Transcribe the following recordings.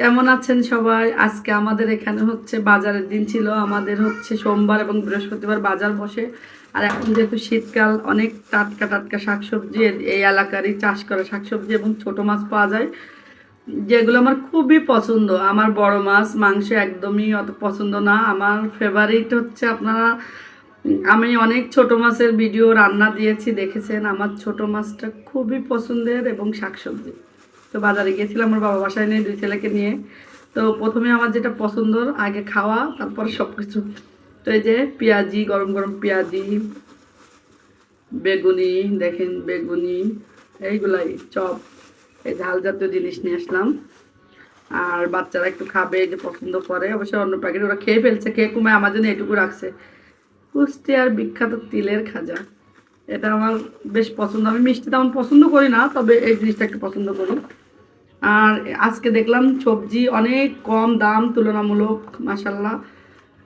কেমন আছেন সবাই? আজকে আমাদের এখানে হচ্ছে বাজারের দিন ছিল। আমাদের হচ্ছে সোমবার এবং বৃহস্পতিবার বাজার বসে। আর এখন যেহেতু শীতকাল, অনেক টাটকা টাটকা শাকসবজি এই এলাকারই চাষ করা শাকসবজি এবং ছোট মাছ পাওয়া যায়, যেগুলো আমার খুবই পছন্দ। আমার বড় মাছ মাংস একদমই অত পছন্দ না। আমার ফেভারিট হচ্ছে আমি অনেক ছোট মাছের ভিডিও রান্না দিয়েছি, দেখেছেন। আমার ছোট মাছটা খুবই পছন্দের এবং শাকসবজি। তো বাজারে গিয়েছিলাম আমার বাবা বাসায় নিয়ে, দুই ছেলেকে নিয়ে। তো প্রথমে আমার যেটা পছন্দ, আগে খাওয়া, তারপরে সব কিছু। তো এই যে পেঁয়াজি, গরম গরম পেঁয়াজি, বেগুনি, দেখেন বেগুনি, এইগুলাই চপ, এই ঝাল জাতীয় জিনিস নিয়ে আসলাম। আর বাচ্চারা একটু খাবে, যে পছন্দ করে। অবশ্যই অন্য প্যাকেট ওরা খেয়ে ফেলছে, খেয়ে কমে আমার জন্য এটুকু রাখছে। কুষ্টিয়ার বিখ্যাত তিলের খাজা, এটা আমার বেশ পছন্দ। আমি মিষ্টি তেমন পছন্দ করি না, তবে এই জিনিসটা একটু পছন্দ করি। আর আজকে দেখলাম সবজি অনেক কম দাম তুলনামূলক, মাসাল্লাহ।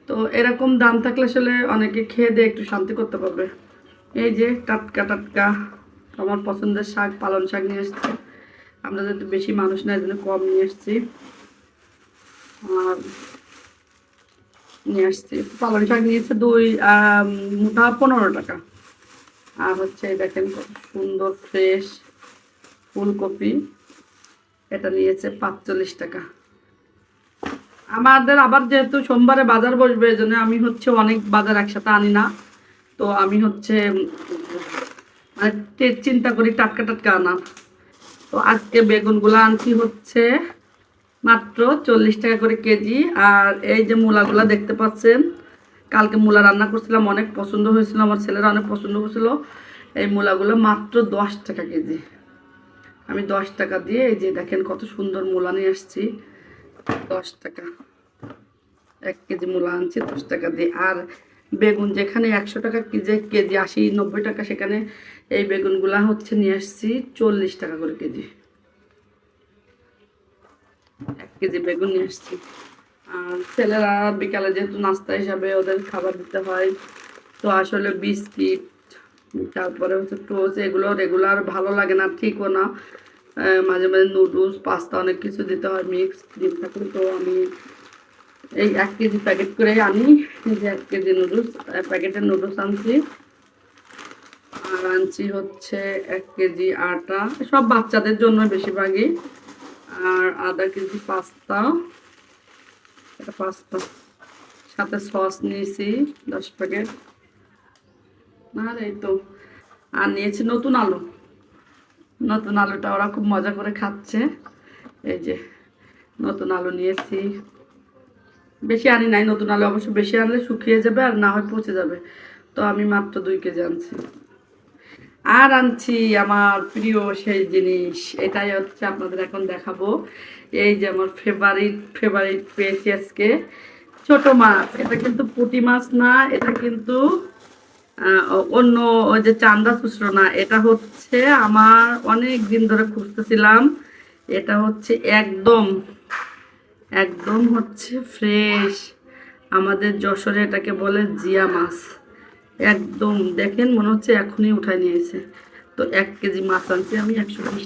তো এরকম দাম থাকলে আসলে অনেকে খেয়ে দিয়ে একটু শান্তি করতে পারবে। এই যে টাটকা টাটকা আমার পছন্দের শাক, পালং শাক নিয়ে এসছি। আমরা যেহেতু বেশি মানুষ না, এই জন্য কম নিয়ে এসছি। আর নিয়ে আসছি পালং শাক, নিয়েছে মুঠা 15 টাকা। আর হচ্ছে দেখেন কত সুন্দর ফ্রেশ ফুলকপি, এটা নিয়েছে 45 টাকা। আমাদের আবার যেহেতু সোমবারে বাজার বসবে, এই জন্য আমি হচ্ছে অনেক বাজার একসাথে আনি না। তো আমি হচ্ছে মানে চিন্তা করি টাটকা টাটকা আনা। তো আজকে বেগুনগুলো আনছি হচ্ছে মাত্র 40 টাকা করে কেজি। আর এই যে মূলাগুলো দেখতে পাচ্ছেন, কালকে মূলা রান্না করছিলাম, অনেক পছন্দ হয়েছিল, আমার ছেলেরা অনেক পছন্দ করছিল। এই মূলাগুলো মাত্র 10 টাকা কেজি। আমি 10 টাকা দিয়ে, এই যে দেখেন কত সুন্দর মূলা নিয়ে আসছি। 10 টাকা 1 কেজি মূলা আনছি 10 টাকা দিয়ে। আর বেগুন যেখানে 100 টাকা কেজি 80-90 টাকা, সেখানে এই বেগুনগুলা হচ্ছে নিয়ে আসছি 40 টাকা করে কেজি। 1 কেজি বেগুন নিয়ে আসছি। আর ছেলেরা বিকালে যেহেতু নাস্তা হিসাবে ওদের খাবার দিতে হয়, তো আসলে বিস্কিট, তারপরে হচ্ছে টোস্ট, এগুলো রেগুলার ভালো লাগে না, ঠিকও না। মাঝে মাঝে নুডলস, পাস্তা, অনেক কিছু দিতে হয় মিক্স ডিম থাকলে। তো আমি এই 1 কেজি প্যাকেট করে আনি। এই যে 1 কেজি নুডলস, প্যাকেটের নুডলস আনছি। আর আনছি হচ্ছে 1 কেজি আটা, সব বাচ্চাদের জন্য বেশিরভাগই। আর ½ কেজি পাস্তা, এটা পাস্তা, সাথে সস নিয়েছি 10 প্যাকেট। আর এই তো, আর নিয়েছি নতুন আলু। নতুন আলুটা ওরা খুব মজা করে খাচ্ছে। এই যে নতুন আলু নিয়েছি, বেশি আনি নাই। নতুন আলু অবশ্য বেশি আনলে শুকিয়ে যাবে, আর না হয় পচে যাবে। তো আমি মাত্র 2 কেজি আনছি। আর আনছি আমার প্রিয় সেই জিনিস, এটাই হচ্ছে আপনাদের এখন দেখাবো। এই যে আমার ফেভারিট ফেভারিট পেয়েছি আজকে, ছোট মাছ। এটা কিন্তু পুঁটি মাছ না, এটা কিন্তু অন্য ওই যে চান্দা খুচরো না, এটা হচ্ছে আমার অনেক দিন ধরে খুঁজতেছিলাম। এটা হচ্ছে একদম একদম হচ্ছে ফ্রেশ, আমাদের যশোরে এটাকে বলে জিয়া মাছ। একদম দেখেন মনে হচ্ছে এখনই উঠায় নিয়েছে। তো 1 কেজি মাছ আনছি আমি 120